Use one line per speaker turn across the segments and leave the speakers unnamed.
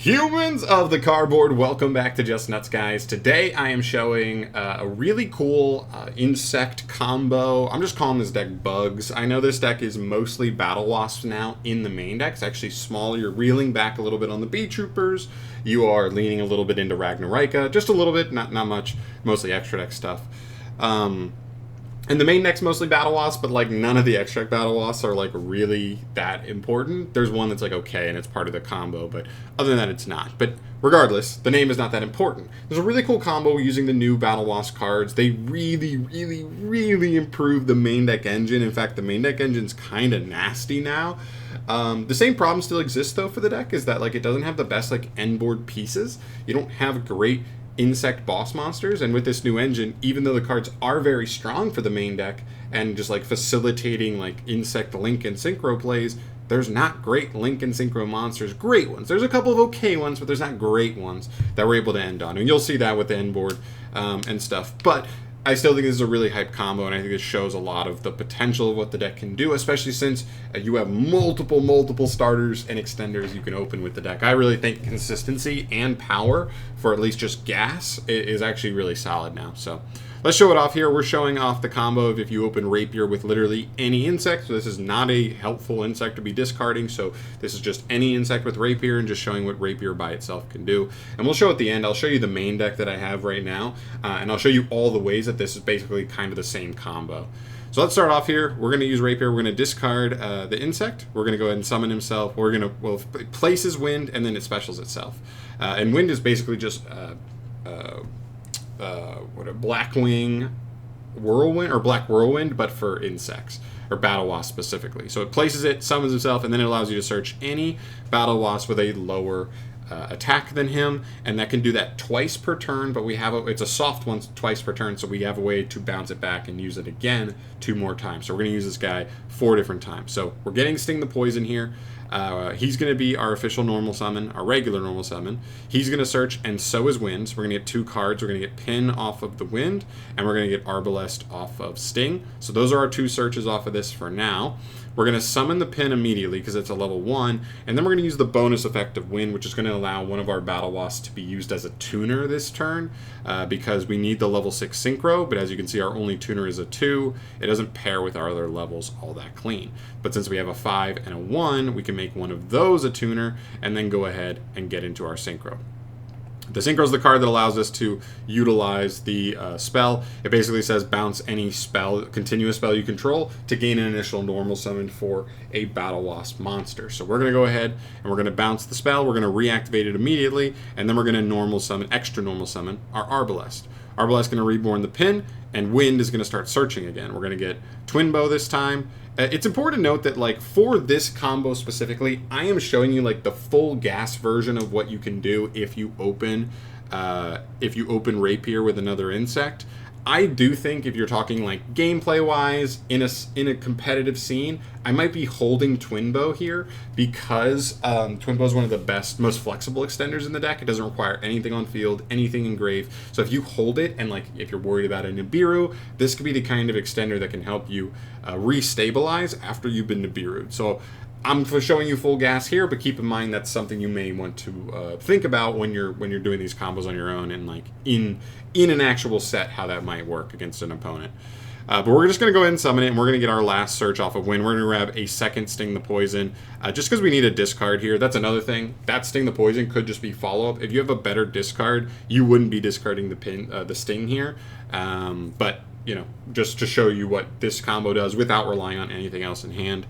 Humans of the cardboard, welcome back to Just Nuts, guys. Today I am showing a really cool insect combo. I'm just calling this deck Bugs. I know this deck is mostly Battle Wasps now in the main deck. It's actually smaller. You're reeling back a little bit on the Bee Troopers. You are leaning a little bit into Ragnarika. Just a little bit, not much. Mostly extra deck stuff. And the main deck's mostly Battle Wasps, but like none of the extra deck Battle Wasps are like really that important. There's one that's like okay and it's part of the combo, but other than that it's not. But regardless, the name is not that important. There's a really cool combo using the new Battle Wasp cards. They really improved the main deck engine. In fact, the main deck engine's kind of nasty now. The same problem still exists though for the deck, is that like it doesn't have the best like end board pieces. You don't have great insect boss monsters, and with this new engine, even though the cards are very strong for the main deck and just like facilitating like insect link and synchro plays, there's not great link and synchro monsters. Great ones, there's a couple of okay ones, but there's not great ones that we're able to end on, and you'll see that with the end board and stuff. But I still think this is a really hype combo, and I think this shows a lot of the potential of what the deck can do, especially since you have multiple starters and extenders you can open with the deck. I really think consistency and power for at least just gas is actually really solid now. So let's show it off here. We're showing off the combo of if you open Rapier with literally any insect. So this is not a helpful insect to be discarding. So this is just any insect with Rapier and just showing what Rapier by itself can do. And we'll show at the end. I'll show you the main deck that I have right now. And I'll show you all the ways that this is basically kind of the same combo. So let's start off here. We're going to use Rapier. We're going to discard the insect. We're going to go ahead and summon himself. We're going to, well, place his Wind, and then it specials itself. And Wind is basically just what a Blackwing Whirlwind, or Black Whirlwind, but for insects, or Battle Wasp specifically. So it places it, summons himself, and then it allows you to search any Battle Wasp with a lower attack than him, and that can do that twice per turn, but we have it's a soft one twice per turn, so we have a way to bounce it back and use it again 2 more times. So we're going to use this guy 4 different times. So we're getting Sting the Poison here. He's going to be our official normal summon, our regular normal summon. He's going to search, and so is Wind. So we're going to get 2 cards. We're going to get Pin off of the Wind, and we're going to get Arbalest off of Sting. So those are our 2 searches off of this for now. We're going to summon the Pin immediately because it's a level 1, and then we're going to use the bonus effect of Wind, which is going to allow one of our Battle Wasps to be used as a tuner this turn, because we need the level 6 Synchro, but as you can see, our only tuner is a 2. It doesn't pair with our other levels all that clean. But since we have a 5 and a 1, we can make one of those a tuner, and then go ahead and get into our Synchro. The Synchro is the card that allows us to utilize the spell. It basically says bounce any spell, continuous spell you control, to gain an initial normal summon for a Battle Wasp monster. So we're going to go ahead and we're going to bounce the spell. We're going to reactivate it immediately, and then we're going to normal summon, extra normal summon, our Arbalest. Arbalest is going to reborn the Pin, and Wind is going to start searching again. We're going to get Twin Bow this time. It's important to note that like for this combo specifically, I am showing you like the full gas version of what you can do if you open Rapier with another insect. I do think if you're talking like gameplay wise in a competitive scene, I might be holding Twin Bow here because Twin Bow is one of the best, most flexible extenders in the deck. It doesn't require anything on field, anything in grave. So if you hold it, and like if you're worried about a Nibiru, this could be the kind of extender that can help you restabilize after you've been Nibiru'd. So I'm showing you full gas here, but keep in mind that's something you may want to think about when you're doing these combos on your own, and like in an actual set, how that might work against an opponent. But we're just going to go ahead and summon it, and we're going to get our last search off of Wind. We're going to grab a second Sting the Poison, just because we need a discard here. That's another thing. That Sting the Poison could just be follow-up. If you have a better discard, you wouldn't be discarding the Sting here. But, you know, just to show you what this combo does without relying on anything else in hand.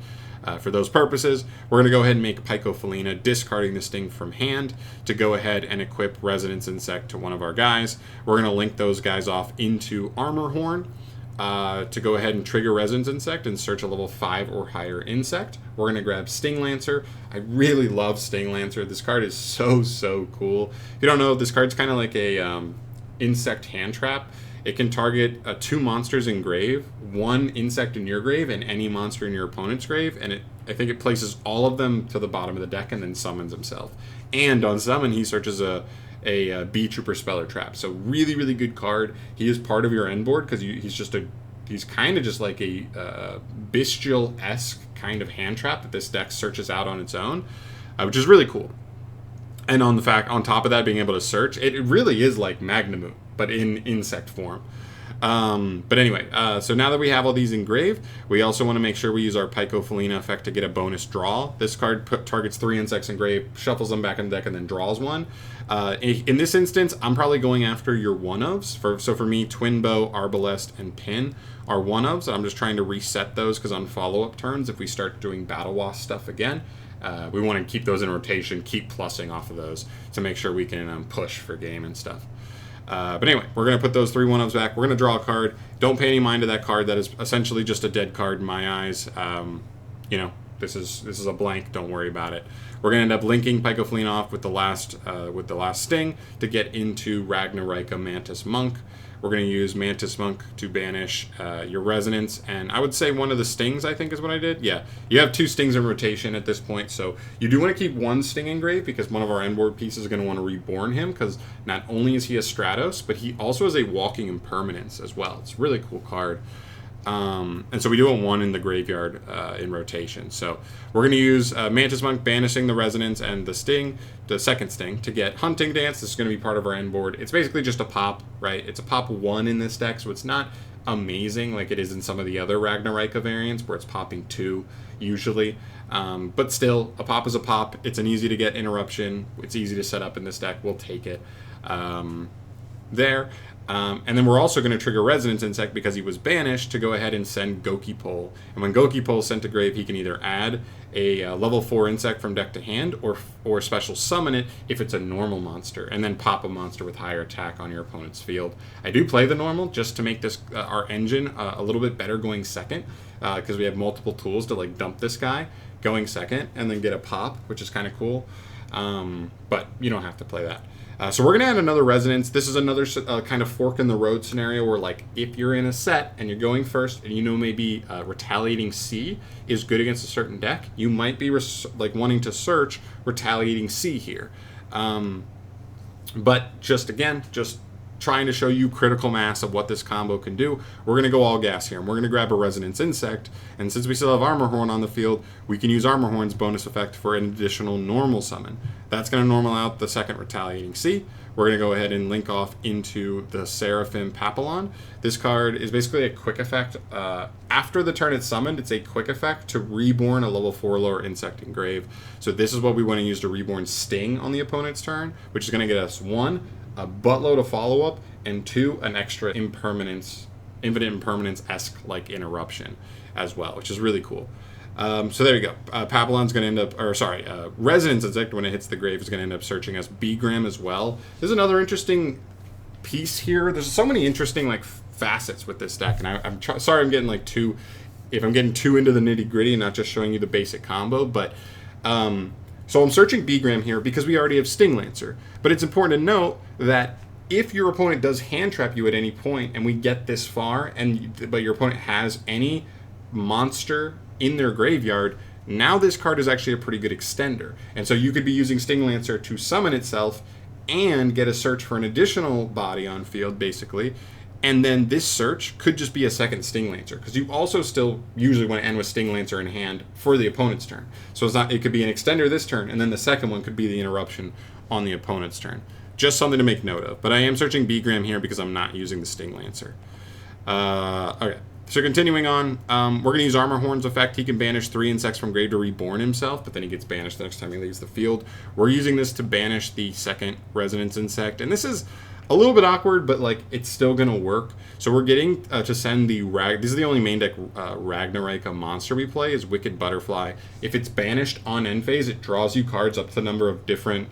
For those purposes, we're going to go ahead and make Pycophyllina, discarding the Sting from hand, to go ahead and equip Resonance Insect to one of our guys. We're going to link those guys off into Armor Horn to go ahead and trigger Resonance Insect and search a level 5 or higher insect. We're going to grab Sting Lancer. I really love Sting Lancer. This card is so cool. If you don't know, this card's kind of like a insect hand trap. It can target 2 monsters in grave, 1 insect in your grave, and any monster in your opponent's grave, and I think it places all of them to the bottom of the deck and then summons himself. And on summon, he searches a Bee Trooper Speller Trap. So really good card. He is part of your end board because he's kind of just like a Bestial-esque kind of hand trap that this deck searches out on its own, which is really cool. And on top of that, being able to search, it really is like Magnemute, but in insect form. But anyway, so now that we have all these engraved, we also want to make sure we use our Pycophyllina effect to get a bonus draw. This card targets 3 insects engraved, shuffles them back in the deck, and then draws one. In this instance, I'm probably going after your one-ofs. So for me, Twin Bow, Arbalest, and Pin are one-ofs. I'm just trying to reset those because on follow-up turns, if we start doing Battle Wasp stuff again, we want to keep those in rotation, keep plussing off of those to make sure we can push for game and stuff. But anyway, we're going to put those 3 one-ofs back. We're going to draw a card. Don't pay any mind to that card. That is essentially just a dead card in my eyes. You know, this is a blank. Don't worry about it. We're going to end up linking Pycophyllina off with the last sting to get into Ragnarika Mantis Monk. We're going to use Mantis Monk to banish your Resonance, and I would say one of the stings, I think, is what I did. Yeah, you have 2 stings in rotation at this point, so you do want to keep 1 sting engraved because one of our endboard pieces is going to want to reborn him because not only is he a Stratos, but he also has a walking impermanence as well. It's a really cool card. And so we do want 1 in the graveyard in rotation. So we're going to use Mantis Monk banishing the Resonance and the Sting, the second Sting, to get Hunting Dance. This is going to be part of our end board. It's basically just a pop, right? It's a pop 1 in this deck, so it's not amazing like it is in some of the other Ragnarika variants where it's popping 2 usually. But still, a pop is a pop. It's an easy to get interruption. It's easy to set up in this deck. We'll take it there. And then we're also going to trigger Resonance Insect because he was banished to go ahead and send Gokipole. And when Gokipole is sent to grave, he can either add a level 4 insect from deck to hand or special summon it if it's a normal monster, and then pop a monster with higher attack on your opponent's field. I do play the normal just to make this our engine a little bit better going second because we have multiple tools to like dump this guy going second and then get a pop, which is kind of cool. But you don't have to play that. So we're going to add another Resonance. This is another kind of fork in the road scenario where, like, if you're in a set and you're going first and you know maybe Retaliating C is good against a certain deck, you might be wanting to search Retaliating C here. But just trying to show you critical mass of what this combo can do, we're going to go all gas here. And we're going to grab a Resonance Insect. And since we still have Armor Horn on the field, we can use Armor Horn's bonus effect for an additional normal summon. That's going to normal out the second Retaliating C. We're going to go ahead and link off into the Seraphim Papillon. This card is basically a quick effect. After the turn it's summoned, it's a quick effect to reborn a level 4 lower insect engrave. So this is what we want to use to reborn Sting on the opponent's turn, which is going to get us 1, a buttload of follow-up, and 2, an extra impermanence, infinite impermanence-esque like interruption as well, which is really cool. So there you go. Papillon's going to end up, Resonance Insect, when it hits the grave, is going to end up searching us Begram as well. There's another interesting piece here. There's so many interesting like facets with this deck, and I'm sorry I'm getting if I'm getting too into the nitty-gritty and not just showing you the basic combo, but so I'm searching Begram here because we already have Sting Lancer. But it's important to note that if your opponent does hand trap you at any point and we get this far, but your opponent has any monster in their graveyard, now this card is actually a pretty good extender. And so you could be using Sting Lancer to summon itself and get a search for an additional body on field, basically. And then this search could just be a second Sting Lancer, because you also still usually want to end with Sting Lancer in hand for the opponent's turn. So it could be an extender this turn, and then the second one could be the interruption on the opponent's turn. Just something to make note of. But I am searching Begram here because I'm not using the Sting Lancer. Okay, so continuing on, we're going to use Armor Horn's effect. He can banish 3 insects from grave to reborn himself, but then he gets banished the next time he leaves the field. We're using this to banish the second Resonance Insect, and this is a little bit awkward, but like it's still gonna work. So we're getting to send the this is the only main deck Ragnarika monster we play is Wicked Butterfly. If it's banished on end phase, it draws you cards up to the number of different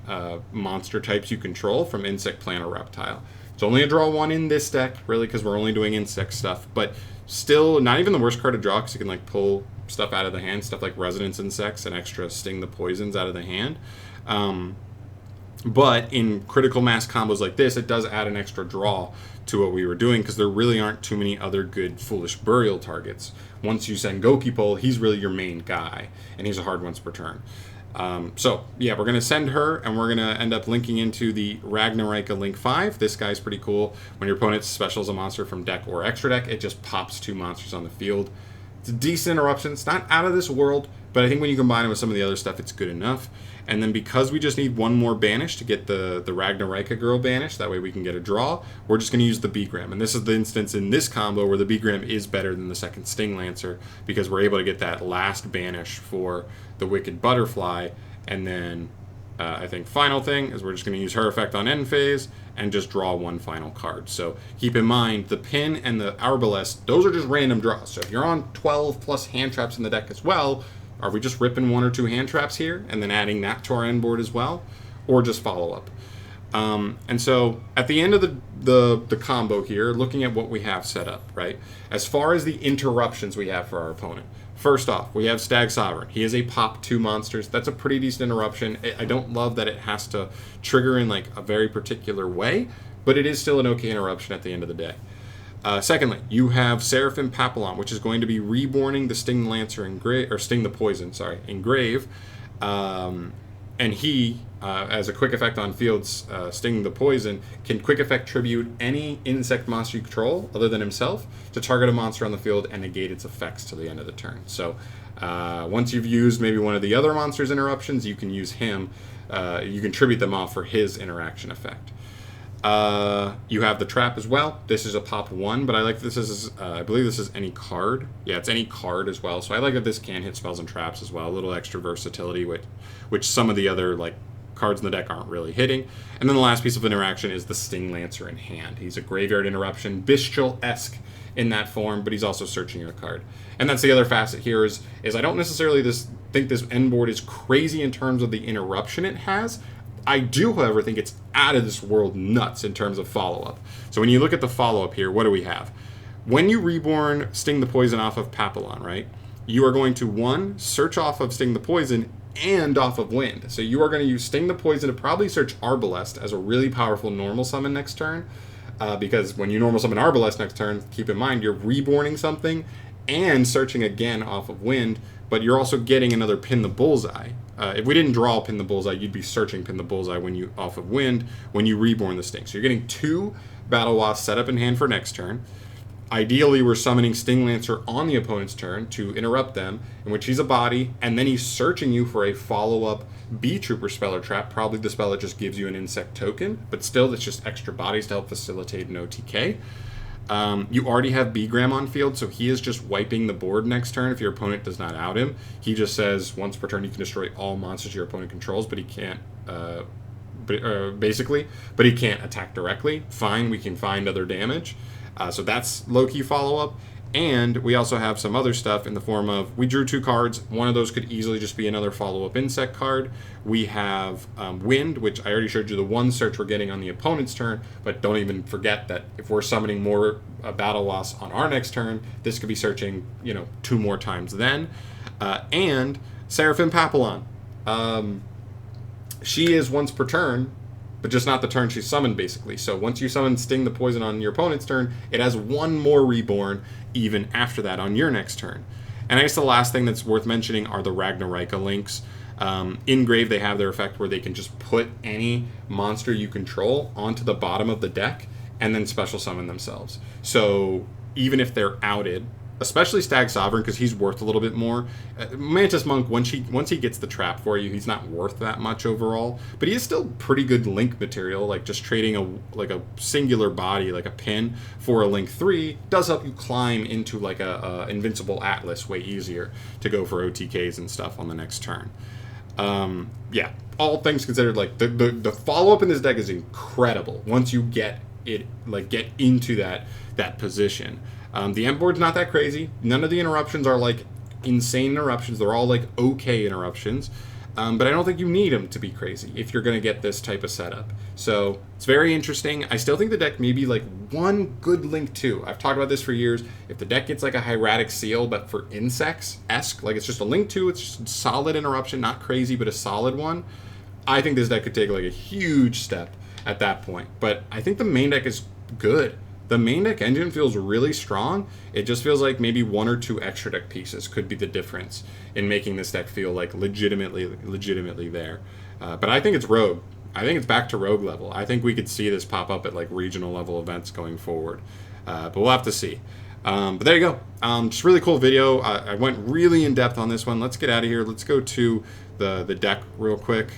monster types you control from insect, plant, or reptile. It's only a draw 1 in this deck, really, because we're only doing insect stuff, but still not even the worst card to draw because you can like pull stuff out of the hand, stuff like Resonance Insects and extra Sting the Poisons out of the hand. But in critical mass combos like this, it does add an extra draw to what we were doing because there really aren't too many other good Foolish Burial targets. Once you send Gokipole, he's really your main guy, and he's a hard once per turn. So, yeah, we're going to send her, and we're going to end up linking into the Ragnarika Link 5. This guy's pretty cool. When your opponent specials a monster from deck or extra deck, it just pops 2 monsters on the field. It's a decent interruption. It's not out of this world, but I think when you combine it with some of the other stuff, it's good enough. And then because we just need one more banish to get the Ragnarika girl banished, that way we can get a draw, we're just going to use the Begram. And this is the instance in this combo where the Begram is better than the second Sting Lancer, because we're able to get that last banish for the Wicked Butterfly. And then I think final thing is we're just going to use her effect on end phase and just draw one final card. So keep in mind, the Pin and the Arbalest, those are just random draws. So if you're on 12 plus hand traps in the deck as well, are we just ripping one or two hand traps here and then adding that to our end board as well? Or just follow up? And so at the end of the combo here, looking at what we have set up, right? As far as the interruptions we have for our opponent, first off, we have Stag Sovereign. He is a pop 2 monsters. That's a pretty decent interruption. I don't love that it has to trigger in like a very particular way, but it is still an okay interruption at the end of the day. Secondly, you have Seraphim Papillon, which is going to be reborning the Sting Lancer or Sting the Poison, sorry, Engrave. And he, as a quick effect on fields, Sting the Poison, can quick effect tribute any insect monster you control, other than himself, to target a monster on the field and negate its effects to the end of the turn. So once you've used maybe one of the other monster's interruptions, you can use him. You can tribute them off for his interaction effect. You have the trap as well. This is a pop 1, but I like this is, I believe this is any card. Yeah, it's any card as well. So I like that this can hit spells and traps as well. A little extra versatility, which some of the other like cards in the deck aren't really hitting. And then the last piece of interaction is the Sting Lancer in hand. He's a graveyard interruption, Bestial-esque in that form, but he's also searching your card. And that's the other facet here is I don't necessarily think this end board is crazy in terms of the interruption it has. I do, however, think it's out of this world nuts in terms of follow-up. So when you look at the follow-up here, what do we have? When you reborn Sting the Poison off of Papillon, right, you are going to, 1, search off of Sting the Poison and off of Wind. So you are going to use Sting the Poison to probably search Arbalest as a really powerful normal summon next turn. Because when you normal summon Arbalest next turn, keep in mind, you're reborning something and searching again off of Wind, but you're also getting another Pin the Bullseye. If we didn't draw Pin the Bullseye, you'd be searching Pin the Bullseye when you off of Wind when you reborn the Sting. So you're getting 2 Battle Wasps set up in hand for next turn. Ideally, we're summoning Sting Lancer on the opponent's turn to interrupt them, in which he's a body, and then he's searching you for a follow-up B-Trooper spell or trap, probably the spell that just gives you an insect token, but still, that's just extra bodies to help facilitate an OTK. You already have Begram on field, so he is just wiping the board next turn if your opponent does not out him. He just says once per turn you can destroy all monsters your opponent controls, but he can't, but he can't attack directly. Fine, we can find other damage. So that's low-key follow-up. And we also have some other stuff in the form of, we drew 2 cards. One of those could easily just be another follow-up insect card. We have Wind, which I already showed you the 1 search we're getting on the opponent's turn, but don't even forget that if we're summoning more Battle Wasps on our next turn, this could be searching, 2 more times then. And Seraphim Papillon. She is once per turn, but just not the turn she's summoned, basically. So once you summon Sting the Poison on your opponent's turn, it has 1 more reborn even after that on your next turn. And I guess the last thing that's worth mentioning are the Ragnarika links. In Grave, they have their effect where they can just put any monster you control onto the bottom of the deck and then special summon themselves. So even if they're outed, especially Stag Sovereign, because he's worth a little bit more. Mantis Monk, once he gets the trap for you, he's not worth that much overall, but he is still pretty good link material. Like just trading a singular body, like a pin, for a link 3 does help you climb into like a Invincible Atlas way easier to go for OTKs and stuff on the next turn. Yeah, all things considered, like the follow up in this deck is incredible once you get into that position. The end board's not that crazy. None of the interruptions are like insane interruptions. They're all like okay interruptions. But I don't think you need them to be crazy if you're going to get this type of setup. So it's very interesting. I still think the deck may be like 1 good Link 2. I've talked about this for years. If the deck gets like a Hieratic Seal, but for insects-esque, like it's just a Link 2, it's just a solid interruption, not crazy, but a solid one, I think this deck could take like a huge step at that point. But I think the main deck is good. The main deck engine feels really strong. It just feels like maybe 1 or 2 extra deck pieces could be the difference in making this deck feel like legitimately there. But I think it's Rogue. I think it's back to Rogue level. I think we could see this pop up at like regional level events going forward. But we'll have to see. But there you go. Just really cool video. I went really in depth on this one. Let's get out of here. Let's go to the deck real quick.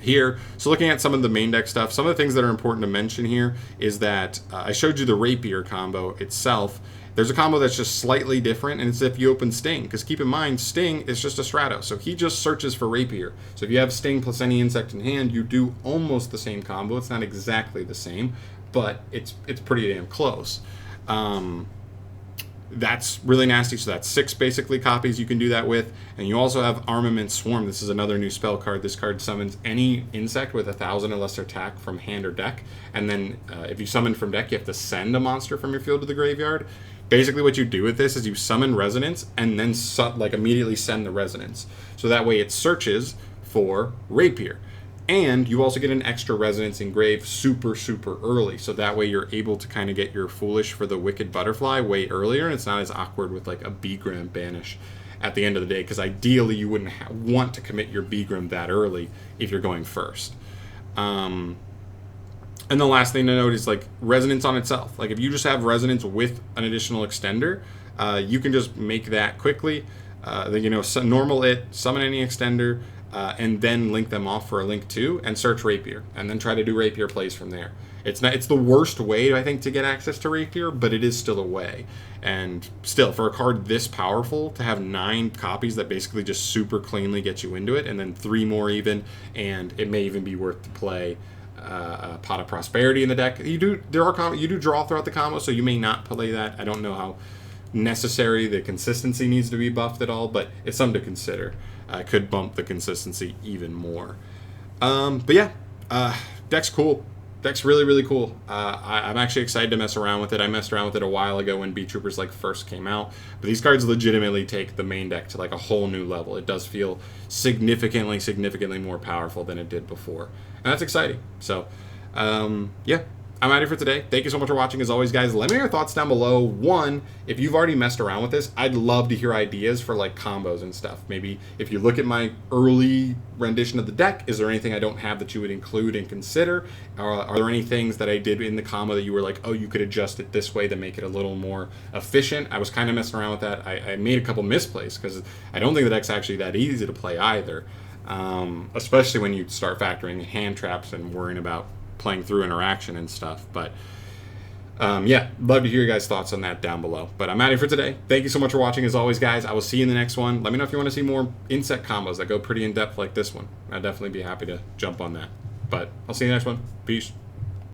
Here, so looking at some of the main deck stuff, some of the things that are important to mention here is that I showed you the Rapier combo itself. There's a combo that's just slightly different, and it's if you open Sting, because keep in mind, Sting is just a Strato, so he just searches for Rapier. So if you have Sting plus any insect in hand, you do almost the same combo. It's not exactly the same, but it's pretty damn close. That's really nasty. So that's 6 basically copies you can do that with. And you also have Armament Swarm. This is another new spell card. This card summons any insect with 1,000 or lesser attack from hand or deck. And then if you summon from deck, you have to send a monster from your field to the graveyard. Basically what you do with this is you summon Resonance and then immediately send the Resonance. So that way it searches for Rapier. And you also get an extra Resonance Engrave super early, so that way you're able to kind of get your Foolish for the Wicked Butterfly way earlier, and it's not as awkward with like a Begram Banish at the end of the day, because ideally you wouldn't want to commit your Begram that early if you're going first. And the last thing to note is like Resonance on itself. Like if you just have Resonance with an additional extender, you can just make that quickly. Normal it, summon any extender, and then link them off for a link 2 and search Rapier, and then try to do Rapier plays from there. It's the worst way, I think, to get access to Rapier, but it is still a way. And still, for a card this powerful, to have 9 copies that basically just super cleanly get you into it, and then 3 more even, and it may even be worth to play Pot of Prosperity in the deck. You do draw throughout the combo, so you may not play that. I don't know how necessary the consistency needs to be buffed at all, but it's something to consider. Could bump the consistency even more. But yeah, deck's cool. Deck's really cool. I'm actually excited to mess around with it. I messed around with it a while ago when Beat Troopers like first came out, but these cards legitimately take the main deck to like a whole new level. It does feel significantly more powerful than it did before, and that's exciting. So yeah, I'm out here for today. Thank you so much for watching. As always, guys, let me know your thoughts down below. One, if you've already messed around with this, I'd love to hear ideas for like combos and stuff. Maybe if you look at my early rendition of the deck, is there anything I don't have that you would include and consider? Are there any things that I did in the combo that you were like, oh, you could adjust it this way to make it a little more efficient? I was kind of messing around with that. I made a couple misplays because I don't think the deck's actually that easy to play either, especially when you start factoring hand traps and worrying about playing through interaction and stuff. But yeah, love to hear your guys' thoughts on that down below. But I'm out of here for today. Thank you so much for watching. As always, guys, I will see you in the next one. Let me know if you want to see more insect combos that go pretty in depth like this one. I'd definitely be happy to jump on that. But I'll see you in the next one. Peace.